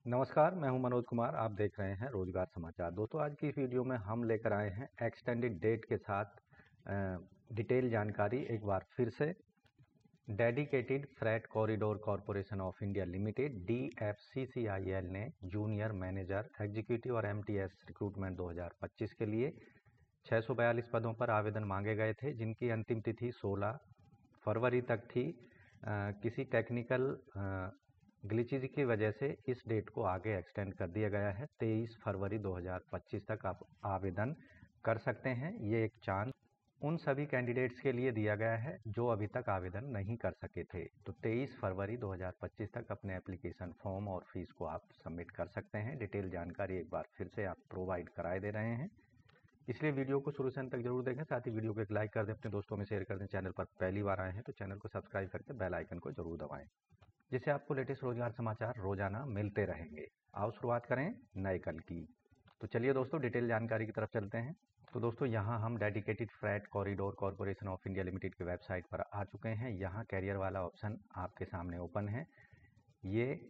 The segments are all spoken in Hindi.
नमस्कार, मैं हूं मनोज कुमार। आप देख रहे हैं रोजगार समाचार। दोस्तों, आज की इस वीडियो में हम लेकर आए हैं एक्सटेंडेड डेट के साथ डिटेल जानकारी। एक बार फिर से dedicated freight corridor corporation of India limited DFCCIL ने जूनियर मैनेजर एग्जीक्यूटिव और MTS रिक्रूटमेंट 2025 के लिए 642 पदों पर आवेदन मांगे गए थे, जिनकी अंतिम तिथि 16 फरवरी तक थी। किसी टेक्निकल ग्लिचेज की वजह से इस डेट को आगे एक्सटेंड कर दिया गया है। 23 फरवरी 2025 तक आप आवेदन कर सकते हैं। ये एक चांस उन सभी कैंडिडेट्स के लिए दिया गया है जो अभी तक आवेदन नहीं कर सके थे। तो 23 फरवरी 2025 तक अपने एप्लीकेशन फॉर्म और फीस को आप सबमिट कर सकते हैं। डिटेल जानकारी एक बार फिर से आप प्रोवाइड कराए दे रहे हैं, इसलिए वीडियो को शुरू से अंत तक जरूर देखें। साथ ही वीडियो को एक लाइक कर दें, अपने दोस्तों में शेयर कर दें। चैनल पर पहली बार आए हैं तो चैनल को सब्सक्राइब करके बेल आइकन को जरूर दबाएं, जिससे आपको लेटेस्ट रोजगार समाचार रोजाना मिलते रहेंगे। आओ शुरुआत करें नए कल की। तो चलिए दोस्तों, डिटेल जानकारी की तरफ चलते हैं। तो दोस्तों, यहाँ हम dedicated freight corridor corporation of India limited की वेबसाइट पर आ चुके हैं। यहाँ कैरियर वाला ऑप्शन आपके सामने ओपन है। ये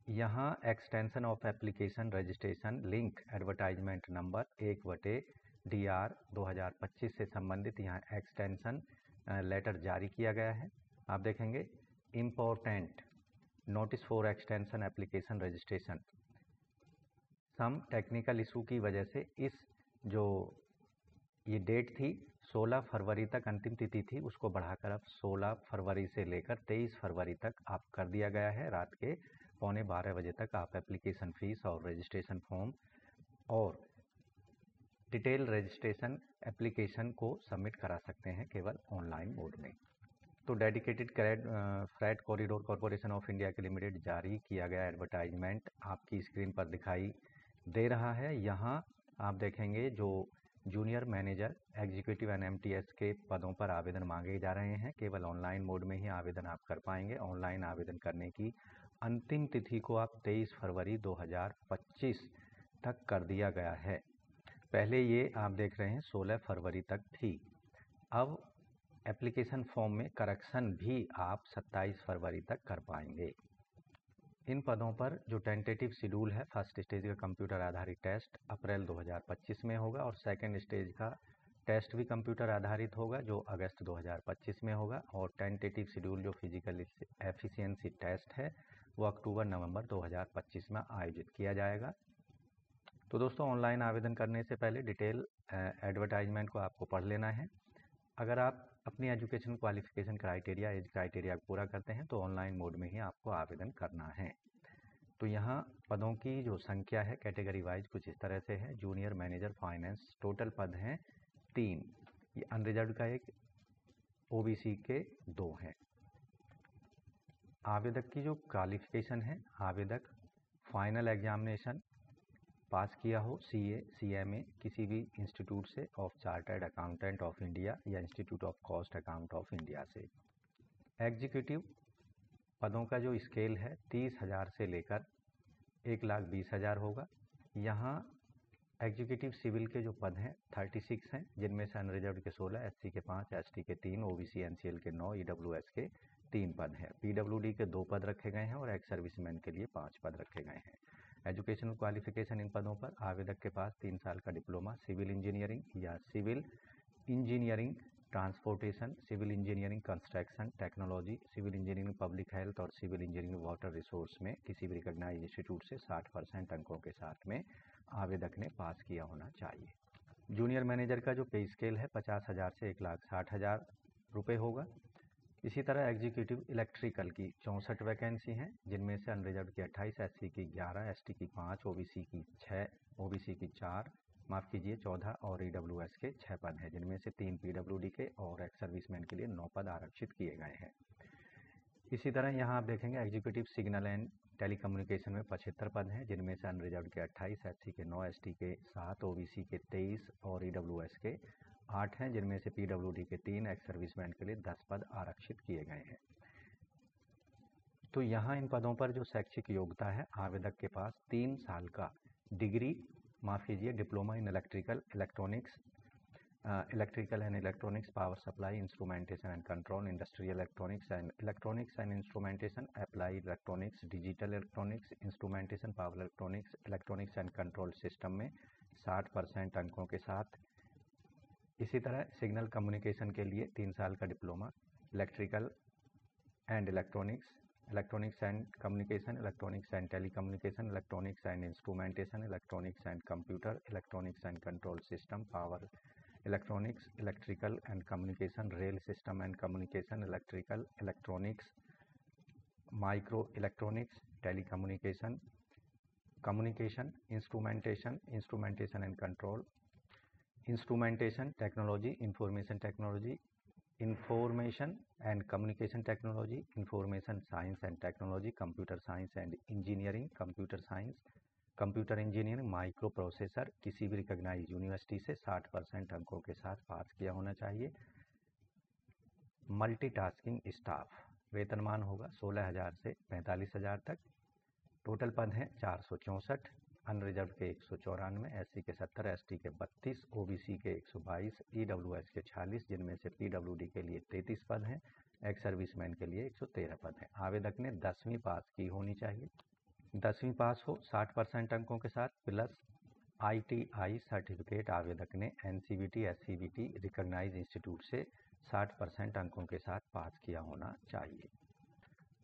यहाँ extension of application registration link advertisement number 1/DR 2025 से संबंधित यहाँ एक्सटेंशन लेटर जारी किया गया है। आप देखेंगे important notice for extension application registration. Some technical issue की वजह से इस जो ये डेट थी 16 फरवरी तक अंतिम तिथि थी, उसको बढ़ाकर अब 16 फरवरी से लेकर 23 फरवरी तक आप कर दिया गया है। रात के 11:15 बजे तक आप एप्लीकेशन फीस और रजिस्ट्रेशन फॉर्म और डिटेल रजिस्ट्रेशन एप्लीकेशन को सबमिट करा सकते हैं केवल ऑनलाइन मोड में। तो dedicated freight corridor corporation of India के लिमिटेड जारी किया गया एडवर्टाइजमेंट आपकी स्क्रीन पर दिखाई दे रहा है। यहाँ आप देखेंगे जो junior manager executive and MTS के पदों पर आवेदन मांगे जा रहे हैं। केवल ऑनलाइन मोड में ही आवेदन आप कर पाएंगे। ऑनलाइन आवेदन करने की अंतिम तिथि को आप 23 फरवरी 2025 तक कर दिया गया है। पहले ये आप देख रहे हैं 16 फरवरी तक थी। अब एप्लीकेशन फॉर्म में करेक्शन भी आप 27 फरवरी तक कर पाएंगे। इन पदों पर जो टेंटेटिव शेड्यूल है, फर्स्ट स्टेज का कंप्यूटर आधारित टेस्ट अप्रैल 2025 में होगा और सेकंड स्टेज का टेस्ट भी कंप्यूटर आधारित होगा जो अगस्त 2025 में होगा। और टेंटेटिव शेड्यूल जो फिजिकल एफिशिएंसी टेस्ट है वो अक्टूबर-नवंबर 2025 में आयोजित किया जाएगा। तो दोस्तों, ऑनलाइन आवेदन करने से पहले डिटेल एडवर्टाइजमेंट को आपको पढ़ लेना है। अगर आप अपनी education qualification criteria age criteria पूरा करते हैं तो ऑनलाइन मोड में ही आपको आवेदन करना है। तो यहाँ पदों की जो संख्या है कैटेगरी वाइज कुछ इस तरह से है। जूनियर मैनेजर फाइनेंस, टोटल पद हैं 3। ये अनरिजर्व का 1, OBC के 2 हैं। आवेदक की जो क्वालिफिकेशन है, आवेदक फाइनल एग्जामिनेशन पास किया हो CA CMA किसी भी इंस्टीट्यूट से of chartered accountant of India या institute of cost account of India से। एग्जीक्यूटिव पदों का जो स्केल है 30,000 से लेकर 1,20,000 होगा। यहाँ एग्जीक्यूटिव सिविल के जो पद हैं 36 हैं, जिनमें से अनरिजर्व के 16, SC के 5, ST के 3, OBC NCL के 9, EWS के 3 पद हैं। PWD के 2 पद रखे गए हैं और एक्स सर्विसमैन के लिए 5 पद रखे गए हैं। एजुकेशनल क्वालिफिकेशन इन पदों पर आवेदक के पास 3 साल का डिप्लोमा सिविल इंजीनियरिंग या civil engineering transportation, civil engineering construction technology, civil engineering public health और सिविल इंजीनियरिंग वाटर रिसोर्स में किसी भी रिकॉग्नाइज्ड इंस्टीट्यूट से 60% अंकों के साथ में आवेदक ने पास किया होना चाहिए। जूनियर मैनेजर का जो पे स्केल है 50,000 से 1,60,000 रुपये होगा। इसी तरह एग्जीक्यूटिव इलेक्ट्रिकल की 64 वैकेंसी हैं, जिनमें से अनरिजर्व की 28, SC की 11, ST की 5, OBC की 6, OBC की 4, माफ़ कीजिए 14 और EWS के 6 पद हैं, जिनमें से 3 PWD के और एक्स सर्विसमैन के लिए 9 पद आरक्षित किए गए हैं। इसी तरह यहाँ आप देखेंगे एग्जीक्यूटिव सिग्नल एंड टेलीकम्युनिकेशन में 75 पद हैं, जिनमें से अनरिजर्व के 28, SC के 9, ST के 7, OBC के 23 और EWS के 8 हैं, जिनमें से PWD के 3, एक्स सर्विसमैन के लिए 10 पद आरक्षित किए गए हैं। तो यहाँ इन पदों पर जो शैक्षिक योग्यता है, आवेदक के पास 3 साल का डिग्री, माफ़ कीजिए diploma in electrical electronics electrical and electronics, power supply, instrumentation and control, industrial electronics and instrumentation, applied electronics, digital electronics, instrumentation, power electronics and control system में 60% अंकों के साथ। इसी तरह सिग्नल कम्युनिकेशन के लिए 3 साल का diploma, electrical and electronics and communication, electronics and telecommunication, electronics and instrumentation, electronics and computer, electronics and control system, power electronics, electrical and communication, rail system and communication, electronics, micro electronics, telecommunication, communication, instrumentation and control, instrumentation technology, information technology, information and communication technology, information science and technology, computer science and engineering, computer science, computer engineering, micro processor, किसी भी रिकॉग्नाइज यूनिवर्सिटी से 60% अंकों के साथ पास किया होना चाहिए। मल्टीटास्किंग स्टाफ, वेतनमान होगा 16,000 से 45,000 तक। टोटल पद हैं 464, अनरिजर्व के 194, एससी के 70, एसटी के 32, ओबीसी के 122, ईडब्ल्यूएस के 46, जिनमें से पीडब्ल्यूडी के लिए 33 पद हैं, एक्स सर्विसमैन के लिए 113 पद हैं। आवेदक ने 10वीं पास की होनी चाहिए। 10वीं पास हो 60% अंकों के साथ प्लस ITI सर्टिफिकेट आवेदक ने NCVT SCVT रिकॉग्नाइज इंस्टीट्यूट से 60% अंकों के साथ पास किया होना चाहिए।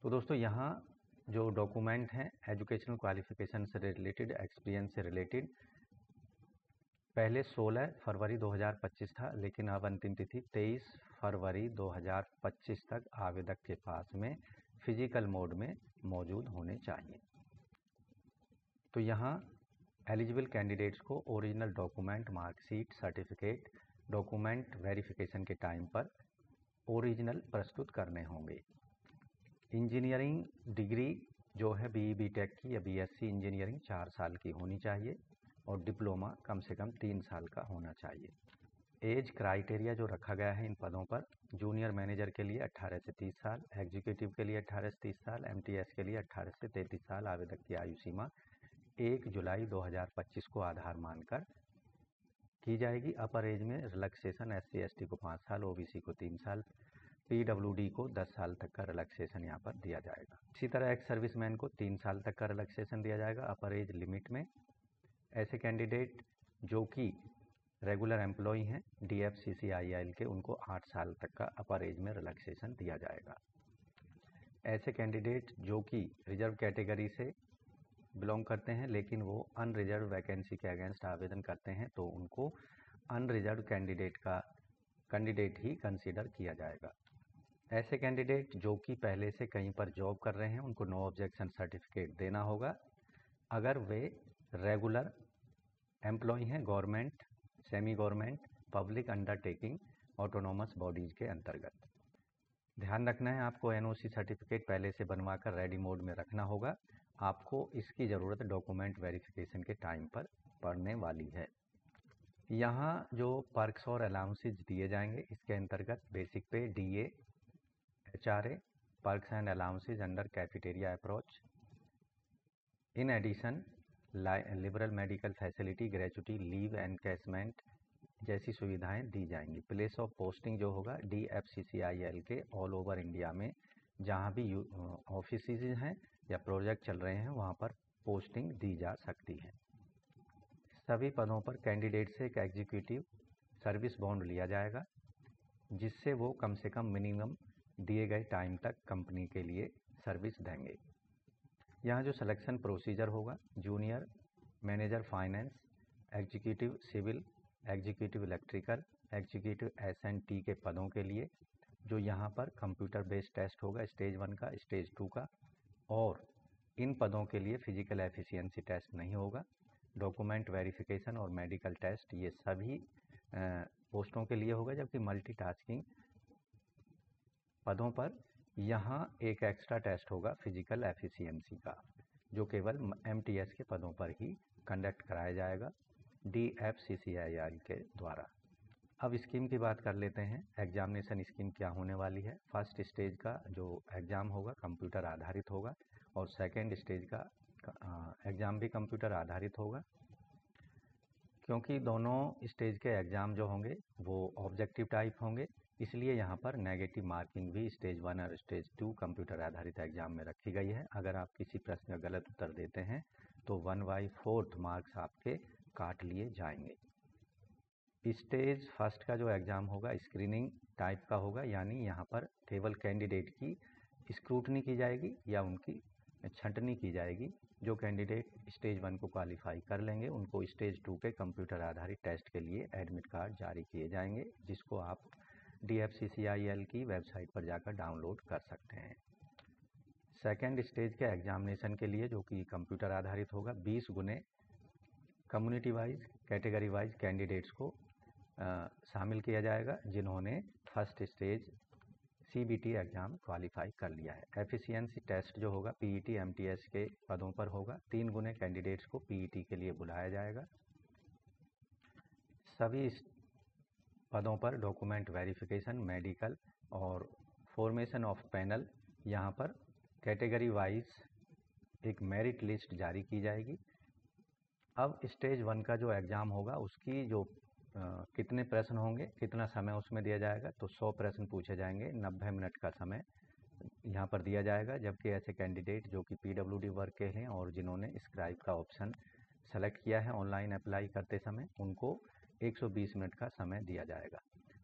तो दोस्तों यहाँ जो डॉक्यूमेंट हैं एजुकेशनल क्वालिफिकेशन से रिलेटेड, एक्सपीरियंस से रिलेटेड, पहले 16 फरवरी 2025 था, लेकिन अब अंतिम तिथि 23 फरवरी 2025 तक आवेदक के पास में फिजिकल मोड में मौजूद होने चाहिए। तो यहाँ एलिजिबल कैंडिडेट्स को original document, marksheet, certificate, document verification के टाइम पर ओरिजिनल प्रस्तुत करने होंगे। इंजीनियरिंग डिग्री जो है BE BTech की या BSc इंजीनियरिंग 4 साल की होनी चाहिए और डिप्लोमा कम से कम 3 साल का होना चाहिए। एज क्राइटेरिया जो रखा गया है इन पदों पर, जूनियर मैनेजर के लिए 18 से 30 साल, एग्जीक्यूटिव के लिए 18 से 30 साल, MTS के लिए 18 से 33 साल। आवेदक की आयु सीमा 1 जुलाई 2025 को आधार मानकर की जाएगी। अपर एज में रिलैक्सेशन SC ST को 5 साल, OBC को 3 साल, PWD को 10 साल तक का रिलैक्सेशन यहाँ पर दिया जाएगा। इसी तरह एक्स सर्विसमैन को 3 साल तक का रिलैक्सेशन दिया जाएगा अपर एज लिमिट में। ऐसे कैंडिडेट जो कि रेगुलर एम्प्लॉई हैं DFCCIL के, उनको 8 साल तक का अपर एज में रिलैक्सेशन दिया जाएगा। ऐसे कैंडिडेट जो कि रिजर्व कैटेगरी से बिलोंग करते हैं लेकिन वो अनरिजर्व वैकेंसी के अगेंस्ट आवेदन करते हैं, तो उनको अनरिजर्व कैंडिडेट ही कंसीडर किया जाएगा। ऐसे कैंडिडेट जो कि पहले से कहीं पर जॉब कर रहे हैं, उनको नो ऑब्जेक्शन सर्टिफिकेट देना होगा अगर वे रेगुलर एम्प्लॉय हैं government, semi government, public undertaking, autonomous bodies के अंतर्गत। ध्यान रखना है आपको NOC सर्टिफिकेट पहले से बनवा कर रेडी मोड में रखना होगा। आपको इसकी ज़रूरत डॉक्यूमेंट वेरिफिकेशन के टाइम पर पड़ने वाली है। यहाँ जो पर्क्स और अलाउंसेज दिए जाएंगे इसके अंतर्गत बेसिक पे DA, HRA, perks and allowances under cafeteria approach. In addition liberal medical facility, gratuity, leave encashment जैसी सुविधाएं दी जाएंगी। प्लेस ऑफ पोस्टिंग जो होगा DFCCIL के ऑल ओवर इंडिया में जहां भी ऑफिसेज हैं या प्रोजेक्ट चल रहे हैं वहां पर पोस्टिंग दी जा सकती है। सभी पदों पर कैंडिडेट से एक एग्जीक्यूटिव सर्विस बॉन्ड लिया जाएगा जिससे वो कम से कम मिनिमम दिए गए टाइम तक कंपनी के लिए सर्विस देंगे। यहाँ जो सिलेक्शन प्रोसीजर होगा, junior manager finance, executive civil, executive electrical, executive S&T के पदों के लिए जो यहाँ पर कंप्यूटर बेस्ड टेस्ट होगा स्टेज 1 का, स्टेज 2 का, और इन पदों के लिए फिजिकल एफिशिएंसी टेस्ट नहीं होगा। डॉक्यूमेंट वेरिफिकेशन और मेडिकल टेस्ट ये सभी पोस्टों के लिए होगा, जबकि मल्टीटास्किंग पदों पर यहाँ एक एक्स्ट्रा टेस्ट होगा फिजिकल एफिशिएंसी का, जो केवल MTS के पदों पर ही कंडक्ट कराया जाएगा DFCCIL के द्वारा। अब स्कीम की बात कर लेते हैं। एग्जामिनेशन स्कीम क्या होने वाली है। फर्स्ट स्टेज का जो एग्ज़ाम होगा कंप्यूटर आधारित होगा और सेकेंड स्टेज का एग्ज़ाम भी कंप्यूटर आधारित होगा। क्योंकि दोनों स्टेज के एग्ज़ाम जो होंगे वो ऑब्जेक्टिव टाइप होंगे, इसलिए यहाँ पर नेगेटिव मार्किंग भी स्टेज 1 और स्टेज 2 कंप्यूटर आधारित एग्ज़ाम में रखी गई है। अगर आप किसी प्रश्न का गलत उत्तर देते हैं तो 1/4 मार्क्स आपके काट लिए जाएंगे। स्टेज फर्स्ट का जो एग्ज़ाम होगा स्क्रीनिंग टाइप का होगा, यानी यहाँ पर केवल कैंडिडेट की स्क्रूटनी की जाएगी या उनकी छंटनी की जाएगी। जो कैंडिडेट स्टेज 1 को क्वालिफाई कर लेंगे उनको स्टेज 2 के कंप्यूटर आधारित टेस्ट के लिए एडमिट कार्ड जारी किए जाएंगे, जिसको आप DFCCIL की वेबसाइट पर जाकर डाउनलोड कर सकते हैं। सेकेंड स्टेज के एग्जामिनेशन के लिए जो कि कंप्यूटर आधारित होगा, 20 गुने community wise category wise candidates को शामिल किया जाएगा जिन्होंने first stage CBT exam qualify कर लिया है। एफिशिएंसी टेस्ट जो होगा PET MTS के पदों पर होगा। 3 गुने कैंडिडेट्स को PET के लिए बुलाया जाएगा। सभी पदों पर डॉक्यूमेंट वेरिफिकेशन, मेडिकल और फॉर्मेशन ऑफ पैनल, यहाँ पर कैटेगरी वाइज एक मेरिट लिस्ट जारी की जाएगी। अब स्टेज 1 का जो एग्ज़ाम होगा उसकी जो कितने प्रश्न होंगे, कितना समय उसमें दिया जाएगा, तो 100 प्रश्न पूछे जाएंगे, 90 मिनट का समय यहाँ पर दिया जाएगा। जबकि ऐसे कैंडिडेट जो कि PWD वर्ग के हैं और जिन्होंने स्क्राइब का ऑप्शन सेलेक्ट किया है ऑनलाइन अप्लाई करते समय, उनको 120 मिनट का समय दिया जाएगा।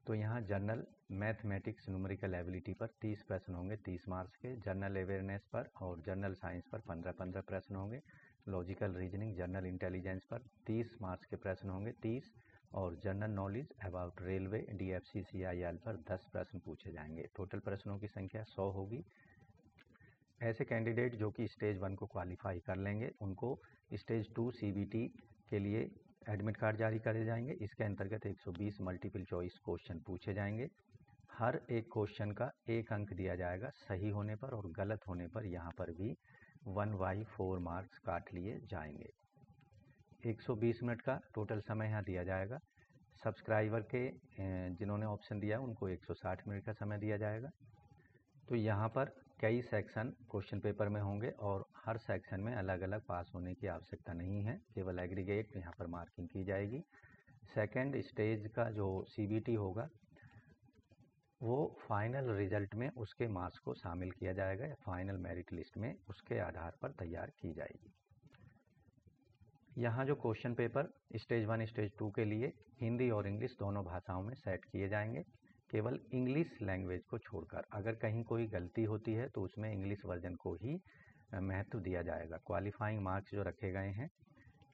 तो यहाँ जनरल मैथमेटिक्स न्यूमेरिकल एबिलिटी पर 30 प्रश्न होंगे 30 मार्क्स के, जनरल अवेयरनेस पर और जनरल साइंस पर 15-15 प्रश्न होंगे, लॉजिकल रीजनिंग, जनरल इंटेलिजेंस पर 30 मार्क्स के प्रश्न होंगे 30, और general knowledge about railway DFCCIL पर 10 प्रश्न पूछे जाएंगे। टोटल प्रश्नों की संख्या 100 होगी। ऐसे कैंडिडेट जो कि स्टेज 1 को क्वालिफाई कर लेंगे उनको स्टेज 2 CBT के लिए एडमिट कार्ड जारी करे जाएंगे। इसके अंतर्गत 120 मल्टीपल चॉइस क्वेश्चन पूछे जाएंगे। हर एक क्वेश्चन का 1 अंक दिया जाएगा सही होने पर, और गलत होने पर यहाँ पर भी 1/4 मार्क्स काट लिए जाएंगे। 120 मिनट का टोटल समय यहाँ दिया जाएगा। सब्सक्राइबर के जिन्होंने ऑप्शन दिया उनको 160 मिनट का समय दिया जाएगा। तो यहाँ पर कई सेक्शन क्वेश्चन पेपर में होंगे और हर सेक्शन में अलग अलग पास होने की आवश्यकता नहीं है, केवल एग्रीगेट यहाँ पर मार्किंग की जाएगी। सेकेंड स्टेज का जो CBT होगा वो फाइनल रिजल्ट में उसके मार्क्स को शामिल किया जाएगा या फाइनल मेरिट लिस्ट में उसके आधार पर तैयार की जाएगी। यहाँ जो क्वेश्चन पेपर स्टेज 1 स्टेज 2 के लिए हिंदी और इंग्लिश दोनों भाषाओं में सेट किए जाएंगे, केवल इंग्लिश लैंग्वेज को छोड़कर। अगर कहीं कोई गलती होती है तो उसमें इंग्लिश वर्जन को ही महत्व दिया जाएगा। क्वालिफाइंग मार्क्स जो रखे गए हैं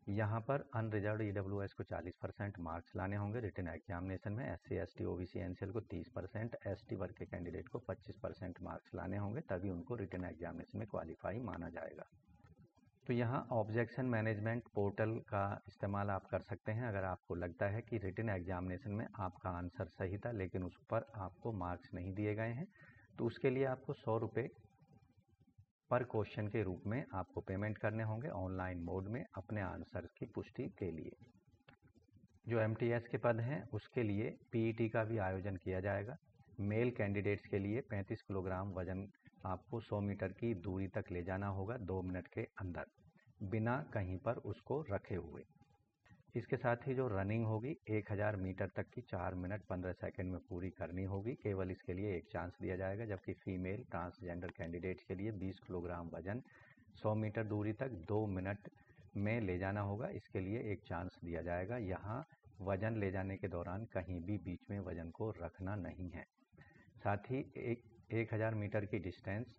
यहाँ पर अनरिजर्व EWS को 40% मार्क्स लाने होंगे रिटन एग्जामिनेशन में, SC ST OBC NCL को 30%, ST वर्ग के कैंडिडेट को 25% मार्क्स लाने होंगे, तभी उनको रिटन एग्जामिनेशन में क्वालिफाई माना जाएगा। तो यहाँ ऑब्जेक्शन मैनेजमेंट पोर्टल का इस्तेमाल आप कर सकते हैं। अगर आपको लगता है कि रिटन एग्जामिनेशन में आपका आंसर सही था लेकिन उस पर आपको मार्क्स नहीं दिए गए हैं, तो उसके लिए आपको 100 रुपये पर क्वेश्चन के रूप में आपको पेमेंट करने होंगे ऑनलाइन मोड में अपने आंसर की पुष्टि के लिए। जो MTS के पद हैं उसके लिए PET का भी आयोजन किया जाएगा। मेल कैंडिडेट्स के लिए 35 किलोग्राम वजन आपको 100 मीटर की दूरी तक ले जाना होगा 2 मिनट के अंदर, बिना कहीं पर उसको रखे हुए। इसके साथ ही जो रनिंग होगी 1000 मीटर तक की 4 मिनट 15 सेकंड में पूरी करनी होगी, केवल इसके लिए एक चांस दिया जाएगा। जबकि फीमेल ट्रांसजेंडर कैंडिडेट्स के लिए 20 किलोग्राम वजन 100 मीटर दूरी तक 2 मिनट में ले जाना होगा, इसके लिए एक चांस दिया जाएगा। यहाँ वजन ले जाने के दौरान कहीं भी बीच में वजन को रखना नहीं है। साथ ही 1000 मीटर की डिस्टेंस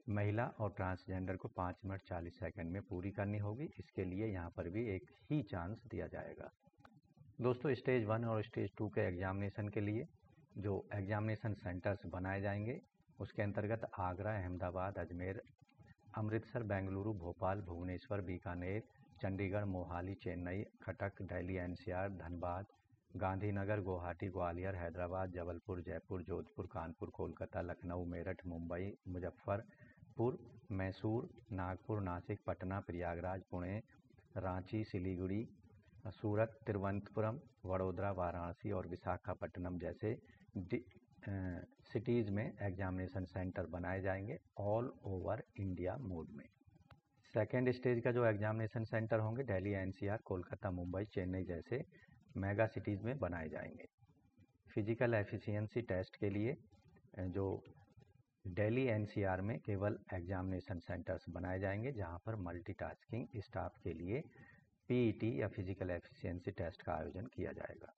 महिला और ट्रांसजेंडर को 5 मिनट 40 सेकंड में पूरी करनी होगी, इसके लिए यहाँ पर भी एक ही चांस दिया जाएगा। दोस्तों स्टेज 1 और स्टेज 2 के एग्जामिनेशन के लिए जो एग्जामिनेशन सेंटर्स बनाए जाएंगे उसके अंतर्गत आगरा, अहमदाबाद, अजमेर, अमृतसर, बेंगलुरु, भोपाल, भुवनेश्वर, बीकानेर, चंडीगढ़, मोहाली, चेन्नई, कटक, दिल्ली NCR, धनबाद, गांधीनगर, गुवाहाटी, ग्वालियर, हैदराबाद, जबलपुर, जयपुर, जोधपुर, कानपुर, कोलकाता, लखनऊ, मेरठ, मुंबई, मुजफ्फरपुर, मैसूर, नागपुर, नासिक, पटना, प्रयागराज, पुणे, रांची, सिलीगुड़ी, सूरत, तिरुवनंतपुरम, वडोदरा, वाराणसी और विशाखापट्टनम जैसे सिटीज़ में एग्जामिनेशन सेंटर बनाए जाएंगे ऑल ओवर इंडिया मोड में। सेकेंड स्टेज का जो एग्जामिनेशन सेंटर होंगे दिल्ली, एनसीआर, कोलकाता, मुंबई, चेन्नई जैसे मेगा सिटीज़ में बनाए जाएंगे। फिजिकल एफिशिएंसी टेस्ट के लिए जो दिल्ली एनसीआर में केवल एग्जामिनेशन सेंटर्स बनाए जाएंगे जहां पर मल्टीटास्किंग स्टाफ के लिए पीईटी या फिजिकल एफिशिएंसी टेस्ट का आयोजन किया जाएगा।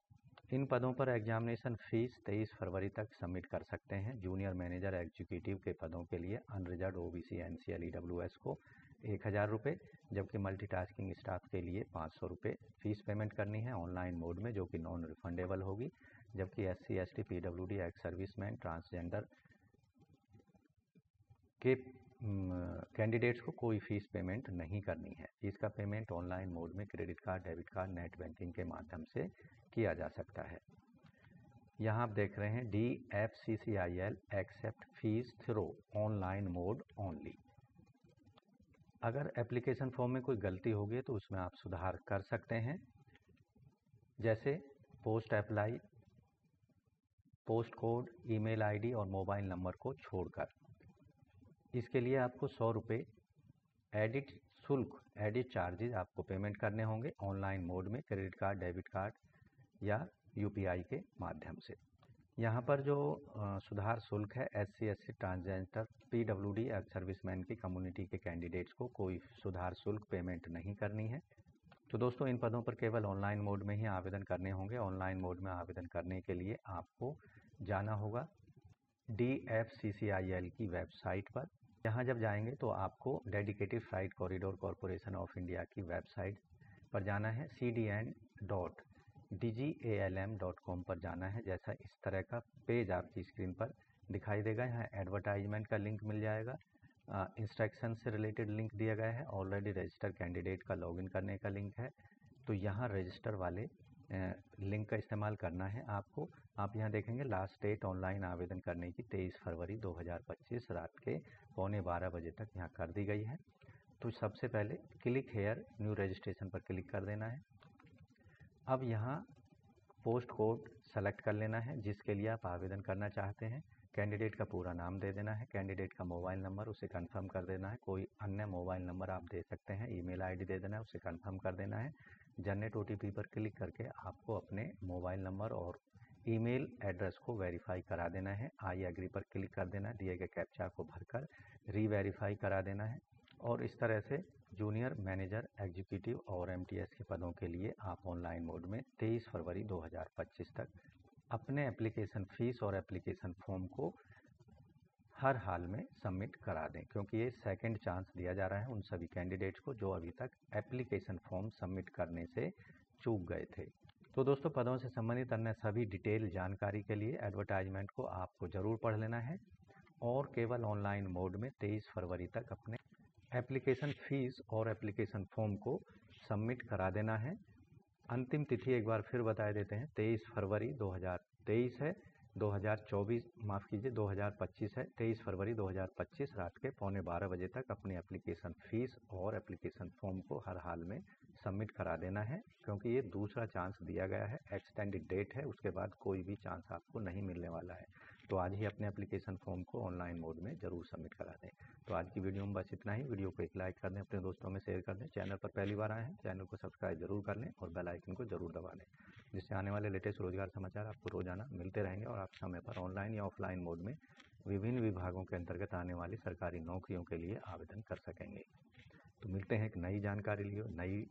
इन पदों पर एग्जामिनेशन फीस 23 फरवरी तक सबमिट कर सकते हैं। जूनियर मैनेजर एग्जीक्यूटिव के पदों के लिए अनरिजर्व ओबीसी एनसीएल ईडब्ल्यूएस को 1000 रुपये, जबकि मल्टीटास्किंग स्टाफ के लिए 500 रुपये फीस पेमेंट करनी है ऑनलाइन मोड में, जो कि नॉन रिफंडेबल होगी। जबकि SC, ST, PWD, ex serviceman, transgender के कैंडिडेट्स को कोई फीस पेमेंट नहीं करनी है। इसका पेमेंट ऑनलाइन मोड में credit card, debit card, net banking के माध्यम से किया जा सकता है। यहाँ आप देख रहे हैं DFCCIL except fees through online mode only. अगर एप्लीकेशन फॉर्म में कोई गलती होगी तो उसमें आप सुधार कर सकते हैं, जैसे post apply, post code, email ID और मोबाइल नंबर को छोड़कर। इसके लिए आपको 100 रुपये एडिट शुल्क, एडिट चार्जेज आपको पेमेंट करने होंगे ऑनलाइन मोड में क्रेडिट कार्ड, डेबिट कार्ड या UPI के माध्यम से। यहाँ पर जो सुधार शुल्क है SC, SC, transgender, PWD ex serviceman की कम्युनिटी के कैंडिडेट्स को कोई सुधार शुल्क पेमेंट नहीं करनी है। तो दोस्तों इन पदों पर केवल ऑनलाइन मोड में ही आवेदन करने होंगे। ऑनलाइन मोड में आवेदन करने के लिए आपको जाना होगा DFCCIL की वेबसाइट पर। यहाँ जब जाएंगे तो आपको dedicated freight corridor corporation of India की वेबसाइट पर जाना है, cdn.dgalm.com पर जाना है। जैसा इस तरह का पेज आपकी स्क्रीन पर दिखाई देगा। यहाँ एडवर्टाइजमेंट का लिंक मिल जाएगा, इंस्ट्रक्शन से रिलेटेड लिंक दिया गया है, ऑलरेडी रजिस्टर कैंडिडेट का लॉगिन करने का लिंक है। तो यहाँ रजिस्टर वाले लिंक का इस्तेमाल करना है आपको। आप यहाँ देखेंगे लास्ट डेट ऑनलाइन आवेदन करने की 23 फरवरी 2025 रात के 11:15 बजे तक यहाँ कर दी गई है। तो सबसे पहले क्लिक हेयर न्यू रजिस्ट्रेशन पर क्लिक कर देना है। अब यहाँ पोस्ट कोड सेलेक्ट कर लेना है जिसके लिए आप आवेदन करना चाहते हैं। कैंडिडेट का पूरा नाम दे देना है, कैंडिडेट का मोबाइल नंबर उसे कंफर्म कर देना है। कोई अन्य मोबाइल नंबर आप दे सकते हैं, ईमेल आईडी दे देना है, उसे कंफर्म कर देना है। जनरेट OTP पर क्लिक करके आपको अपने मोबाइल नंबर और ईमेल एड्रेस को वेरीफाई करा देना है। आई एग्री पर क्लिक कर देना है, दिए गए कैप्चा को भरकर रीवेरीफाई करा देना है। और इस तरह से जूनियर मैनेजर एग्जीक्यूटिव और MTS के पदों के लिए आप ऑनलाइन मोड में 23 फरवरी 2025 तक अपने एप्लीकेशन फीस और एप्लीकेशन फॉर्म को हर हाल में सबमिट करा दें, क्योंकि ये सेकंड चांस दिया जा रहा है उन सभी कैंडिडेट्स को जो अभी तक एप्लीकेशन फॉर्म सबमिट करने से चूक गए थे। तो दोस्तों पदों से संबंधित अन्य सभी डिटेल जानकारी के लिए एडवर्टाइजमेंट को आपको ज़रूर पढ़ लेना है और केवल ऑनलाइन मोड में 23 फरवरी तक अपने एप्लीकेशन फीस और एप्लीकेशन फॉर्म को सबमिट करा देना है। अंतिम तिथि एक बार फिर बता देते हैं, 23 फरवरी 2023 है, 2025 है। 23 फरवरी 2025 रात के 11:15 बजे तक अपनी एप्लीकेशन फीस और एप्लीकेशन फॉर्म को हर हाल में सबमिट करा देना है, क्योंकि ये दूसरा चांस दिया गया है, एक्सटेंडेड डेट है, उसके बाद कोई भी चांस आपको नहीं मिलने वाला है। तो आज ही अपने एप्लीकेशन फॉर्म को ऑनलाइन मोड में ज़रूर सबमिट करा दें। तो आज की वीडियो में बस इतना ही। वीडियो को एक लाइक कर दें, अपने दोस्तों में शेयर कर दें। चैनल पर पहली बार आए हैं चैनल को सब्सक्राइब जरूर कर लें और बेल आइकन को जरूर दबा लें, जिससे आने वाले लेटेस्ट रोजगार समाचार आपको रोजाना मिलते रहेंगे और आप समय पर ऑनलाइन या ऑफलाइन मोड में विभिन्न विभागों के अंतर्गत आने वाली सरकारी नौकरियों के लिए आवेदन कर सकेंगे। तो मिलते हैं एक नई जानकारी लिए नई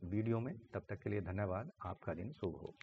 वीडियो में, तब तक के लिए धन्यवाद। आपका दिन शुभ हो।